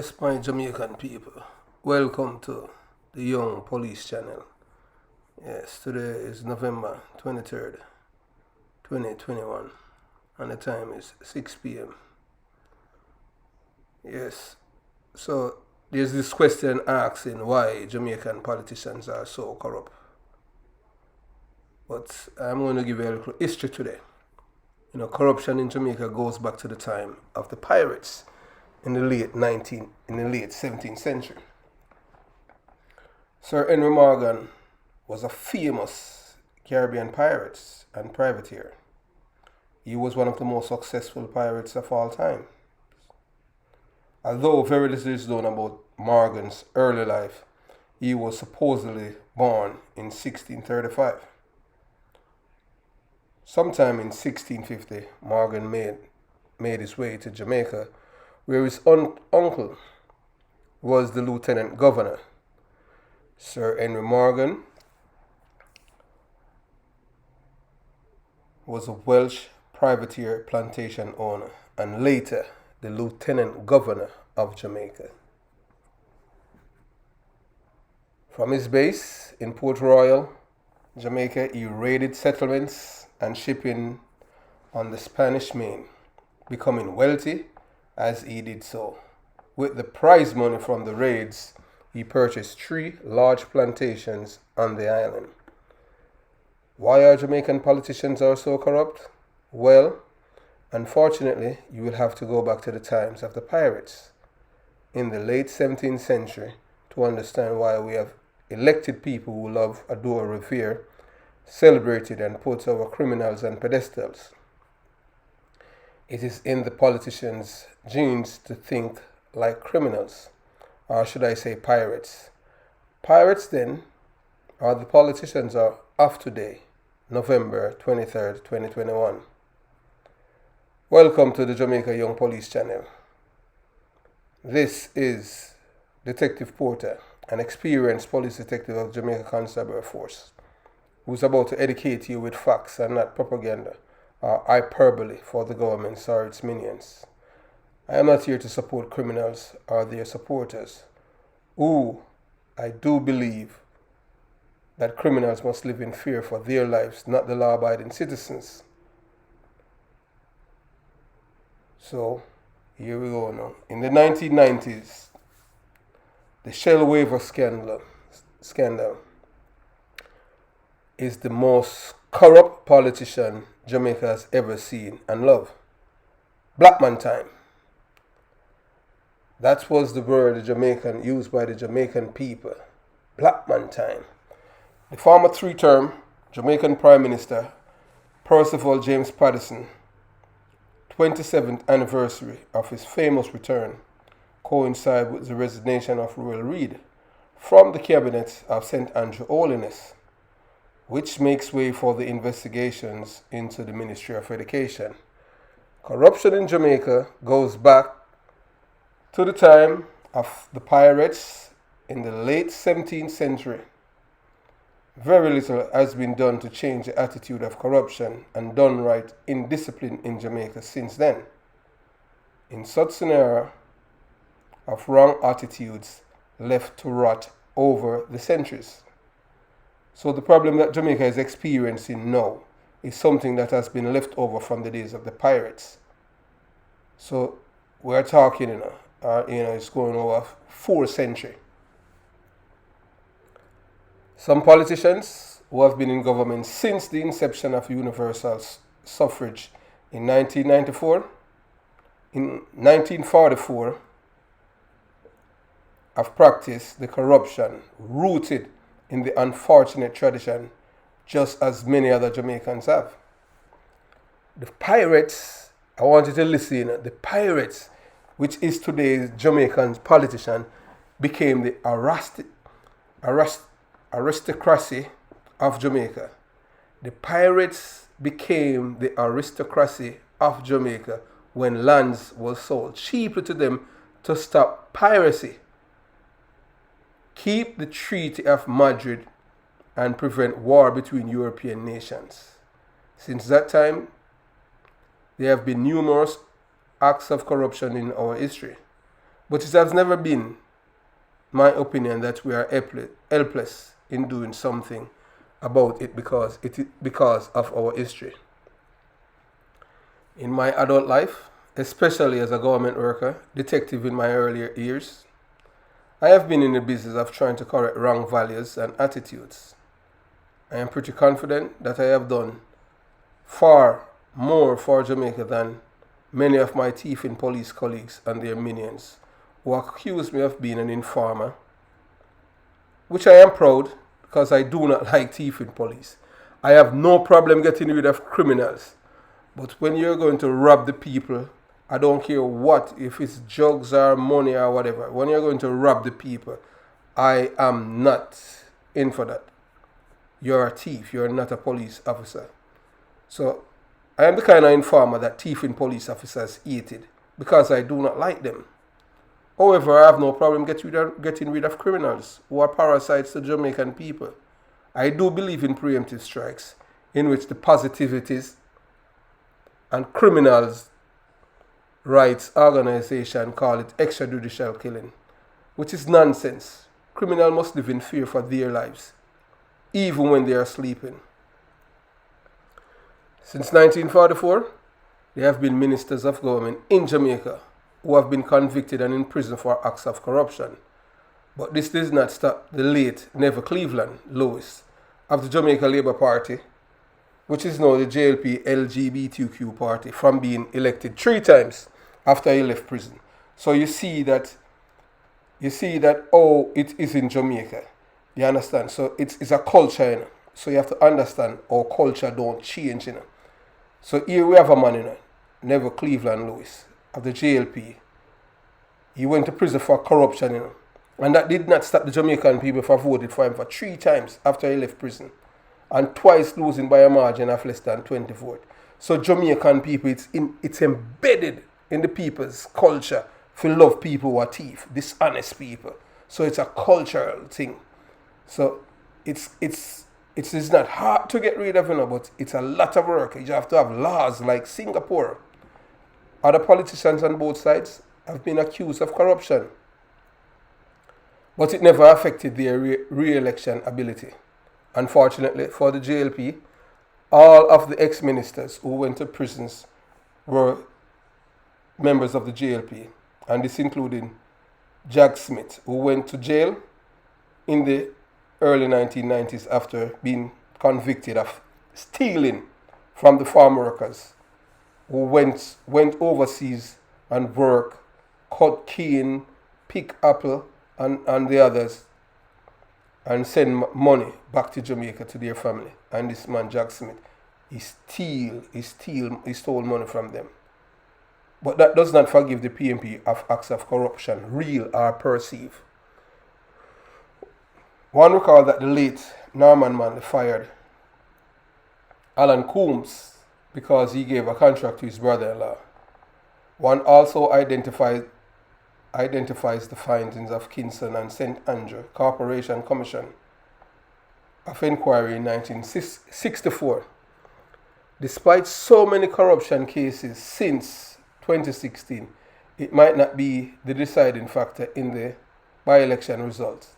Yes, my Jamaican people, welcome to the Young Police Channel. Yes, today is November 23rd, 2021, and the time is 6 p.m. Yes, so there's this question asking why Jamaican politicians are so corrupt. But I'm going to give you a little history today. Corruption in Jamaica goes back to the time of the pirates in the late 17th century. Sir Henry Morgan was a famous Caribbean pirate and privateer. He was one of the most successful pirates of all time. Although very little is known about Morgan's early life, he was supposedly born in 1635. Sometime in 1650, Morgan made his way to Jamaica, where his uncle was the lieutenant governor. Sir Henry Morgan was a Welsh privateer plantation owner and later the lieutenant governor of Jamaica. From his base in Port Royal, Jamaica, he raided settlements and shipping on the Spanish Main, becoming wealthy as he did so. With the prize money from the raids, he purchased 3 large plantations on the island. Why are Jamaican politicians so corrupt? Well, unfortunately, you will have to go back to the times of the pirates in the late 17th century to understand why we have elected people who love, adore, revere, celebrated and put our criminals on pedestals. It is in the politicians' genes to think like criminals, or should I say pirates. Pirates then are the politicians of today, November 23rd, 2021. Welcome to the Jamaica Young Police Channel. This is Detective Porter, an experienced police detective of Jamaica Constabulary Force, who's about to educate you with facts and not propaganda or hyperbole for the government or its minions. I am not here to support criminals or their supporters, who I do believe that criminals must live in fear for their lives, not the law-abiding citizens. So, here we go now. In the 1990s, the Shell waiver scandal is the most corrupt politician Jamaica has ever seen and loved. Black man time. That was the word used by the Jamaican people. Black man time. The former 3-term Jamaican Prime Minister Percival James Patterson 27th anniversary of his famous return coincided with the resignation of Royal Reid from the cabinet of St. Andrew Holiness, which makes way for the investigations into the Ministry of Education. Corruption in Jamaica goes back to the time of the pirates in the late 17th century. Very little has been done to change the attitude of corruption and done right indiscipline in Jamaica since then. In such an era of wrong attitudes left to rot over the centuries. So the problem that Jamaica is experiencing now is something that has been left over from the days of the pirates. So we're talking, it's going over 4 centuries. Some politicians who have been in government since the inception of universal suffrage in 1994, in 1944, have practiced the corruption rooted in the unfortunate tradition, just as many other Jamaicans have. The pirates, I want you to listen, the pirates, which is today's Jamaican politician, became the aristocracy of Jamaica. The pirates became the aristocracy of Jamaica when lands were sold cheaply to them to stop piracy, keep the Treaty of Madrid, and prevent war between European nations. Since that time, there have been numerous acts of corruption in our history, But it has never been my opinion that we are helpless in doing something about it because of our history. In my adult life, especially as a government worker, detective in my earlier years, I have been in the business of trying to correct wrong values and attitudes. I am pretty confident that I have done far more for Jamaica than many of my thieving police colleagues and their minions who accuse me of being an informer, which I am proud because I do not like thieving police. I have no problem getting rid of criminals, but when you're going to rob the people, I don't care what, if it's drugs or money or whatever, when you're going to rob the people, I am not in for that. You're a thief, you're not a police officer. So I am the kind of informer that thieving police officers hated because I do not like them. However, I have no problem getting rid of criminals who are parasites to Jamaican people. I do believe in preemptive strikes in which the positivities and criminals' rights organization call it extrajudicial killing, which is nonsense. Criminals must live in fear for their lives, even when they are sleeping. Since 1944, there have been ministers of government in Jamaica who have been convicted and in prison for acts of corruption. But this does not stop the late Neville Cleveland Lewis of the Jamaica Labour Party, which is now the JLP LGBTQ party, from being elected 3 times after he left prison. So you see that oh, it is in Jamaica. You understand? So it's a culture, you know. So you have to understand our culture don't change, you know. So here we have a man, you know, Neville Cleveland Lewis of the JLP. He went to prison for corruption, you know. And that did not stop the Jamaican people from voting for him for 3 times after he left prison. And twice losing by a margin of less than 20 votes. So Jamaican people, it's embedded in the people's culture to love people who are thieves, dishonest people. So it's a cultural thing. So it's not hard to get rid of, you know, but it's a lot of work. You have to have laws like Singapore. Other politicians on both sides have been accused of corruption, but it never affected their re-election ability. Unfortunately for the JLP, all of the ex-ministers who went to prisons were members of the JLP, and this included Jack Smith, who went to jail in the early 1990s after being convicted of stealing from the farm workers who went overseas and worked, cut cane, pick apple, and the others, and send money back to Jamaica to their family. And this man, Jack Smith, he stole money from them. But that does not forgive the PMP of acts of corruption, real or perceived. One recall that the late Norman Manley fired Alan Coombs because he gave a contract to his brother-in-law. One also identifies the findings of Kingston and St. Andrew Corporation Commission of Inquiry in 1964. Despite so many corruption cases since 2016, it might not be the deciding factor in the by-election results,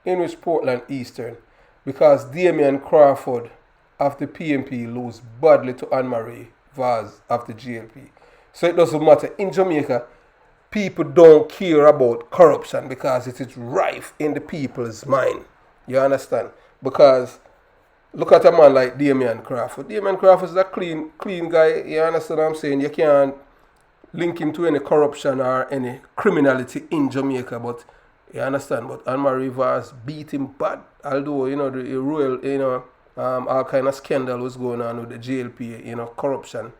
in which Portland Eastern, because Damian Crawford of the PMP lose badly to Anne-Marie Vaz of the GLP. So it doesn't matter. In Jamaica, people don't care about corruption because it is rife in the people's mind. You understand? Because look at a man like Damian Crawford. Damian Crawford is a clean guy. You understand what I'm saying? You can't link him to any corruption or any criminality in Jamaica, but you understand? But Anne-Marie Vaz beat him bad. Although, you know, the royal, all kind of scandal was going on with the JLP, corruption.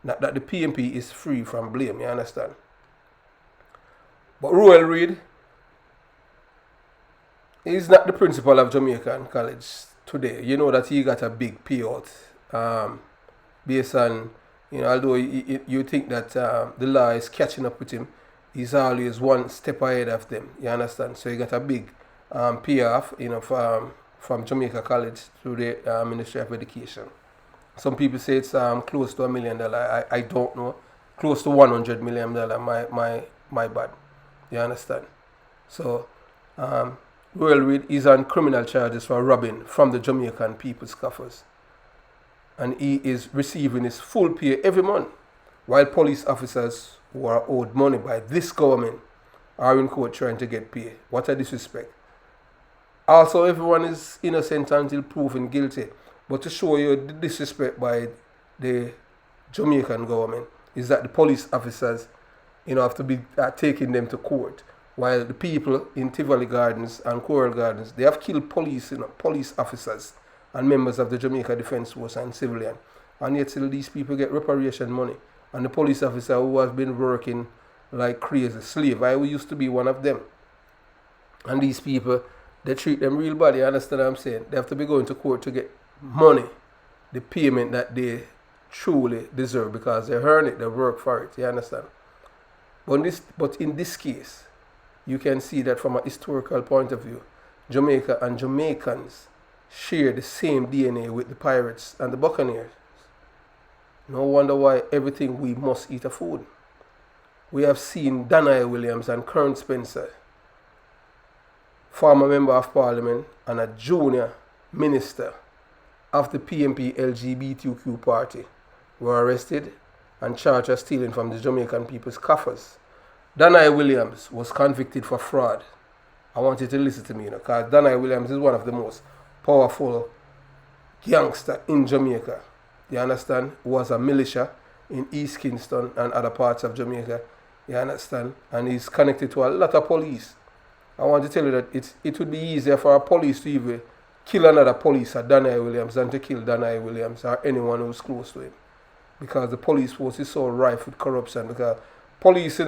Not that the PMP is free from blame, you understand? But Royal Reid is not the principal of Jamaican College today. You know that he got a big payout based on, although you think that the law is catching up with him, he's always one step ahead of them, you understand? So he got a big payoff, from Jamaica College to the Ministry of Education. Some people say it's close to $1 million. I don't know. Close to $100 million. My bad. You understand? So, Royal Reid is on criminal charges for robbing from the Jamaican people's coffers. And he is receiving his full pay every month, while police officers who are owed money by this government are in court trying to get paid. What a disrespect. Also, everyone is innocent until proven guilty. But to show you the disrespect by the Jamaican government is that the police officers, have to be taking them to court, while the people in Tivoli Gardens and Coral Gardens, they have killed police officers and members of the Jamaica Defence Force and civilian. And yet still these people get reparation money. And the police officer who has been working like crazy, slave, I used to be one of them. And these people, they treat them real bad, you understand what I'm saying? They have to be going to court to get money, the payment that they truly deserve because they earn it, they work for it, you understand? But in this case, you can see that from a historical point of view, Jamaica and Jamaicans share the same DNA with the pirates and the buccaneers. No wonder why everything we must eat a food. We have seen Danai Williams and Kern Spencer, former member of parliament and a junior minister of the PMP LGBTQ party, were arrested and charged of stealing from the Jamaican people's coffers. Danai Williams was convicted for fraud. I want you to listen to me, because Danai Williams is one of the most powerful gangster in Jamaica. You understand? Who was a militia in East Kingston and other parts of Jamaica. You understand? And he's connected to a lot of police. I want to tell you that it would be easier for a police to even kill another police at Danai Williams than to kill Danai Williams or anyone who's close to him. Because the police force is so rife with corruption. Because police,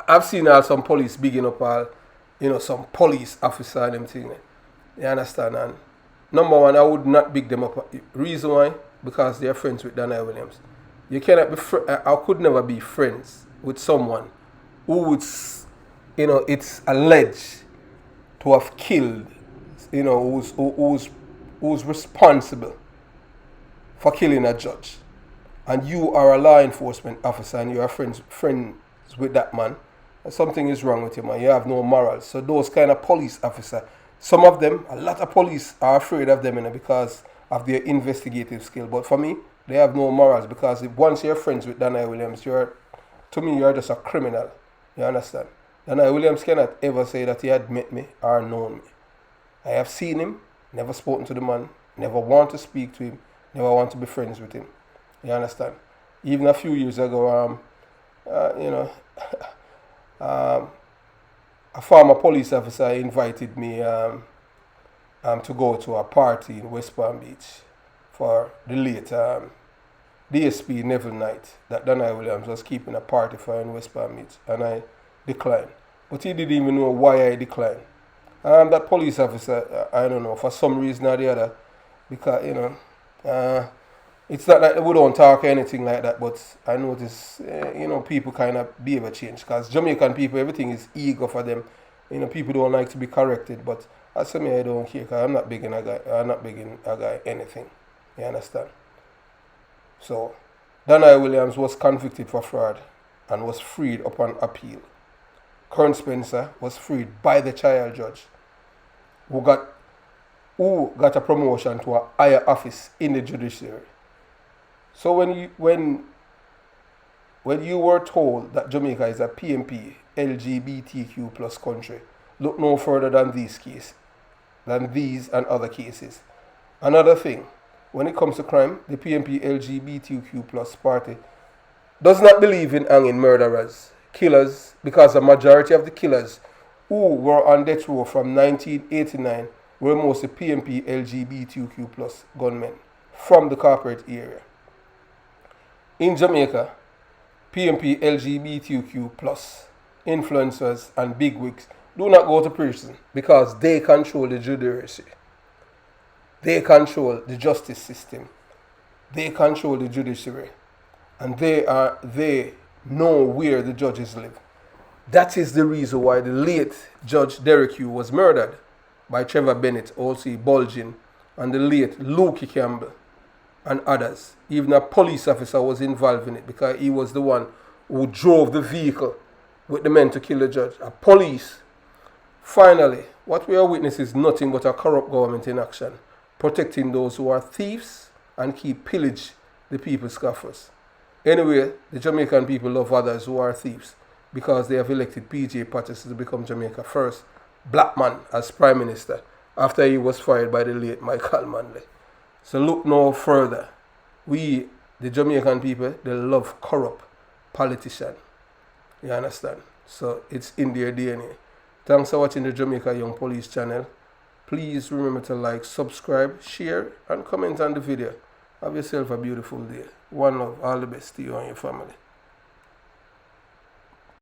I've seen some police bigging up all, some police officer and them thing. You understand? And number one, I would not big them up. Reason why? Because they are friends with Danai Williams. You cannot be. I could never be friends with someone who would, it's alleged to have killed, who's responsible for killing a judge, and you are a law enforcement officer and you are friends with that man. Something is wrong with you, man. You have no morals. So those kind of police officers, some of them, a lot of police are afraid of them, because of their investigative skill. But for me, they have no morals, because once you're friends with Danai Williams, you're just a criminal. You understand? Danai Williams cannot ever say that he had met me or known me. I have seen him, never spoken to the man, never want to speak to him, never want to be friends with him. You understand? Even a few years ago, a former police officer invited me to go to a party in West Palm Beach for the late DSP Neville Knight that Danai Williams was keeping a party for in West Palm Beach, and I declined. But he didn't even know why I declined. That police officer, I don't know, for some reason or the other, because, it's not that we don't talk or anything like that, but I notice, people kind of behavior change. Because Jamaican people, everything is ego for them. People don't like to be corrected, but as for me, I don't care, because I'm not begging a guy anything. You understand? So, Danai Williams was convicted for fraud and was freed upon appeal. Kern Spencer was freed by the trial judge, who got a promotion to a higher office in the judiciary. So when you were told that Jamaica is a PMP LGBTQ plus country, look no further than these and other cases. Another thing, when it comes to crime, the PMP LGBTQ plus party does not believe in hanging murderers, killers, because the majority of the killers who were on death row from 1989 were mostly PMP LGBTQ plus gunmen from the corporate area. In Jamaica, PMP LGBTQ plus influencers and bigwigs do not go to prison because they control the judiciary. They control the justice system. They control the judiciary. And they know where the judges live. That is the reason why the late Judge Derek Hugh was murdered by Trevor Bennett, O.C. Bulgin, and the late Lukey Campbell and others. Even a police officer was involved in it because he was the one who drove the vehicle with the men to kill the judge. A police. Finally, what we are witnessing is nothing but a corrupt government in action, protecting those who are thieves and keep pillage the people's coffers. Anyway, the Jamaican people love others who are thieves because they have elected P.J. Patterson to become Jamaica's first black man as Prime Minister after he was fired by the late Michael Manley. So look no further. We, the Jamaican people, they love corrupt politicians. You understand? So it's in their DNA. Thanks for watching the Jamaica Young Police channel. Please remember to like, subscribe, share, and comment on the video. Have yourself a beautiful day. One love, all the best to you and your family.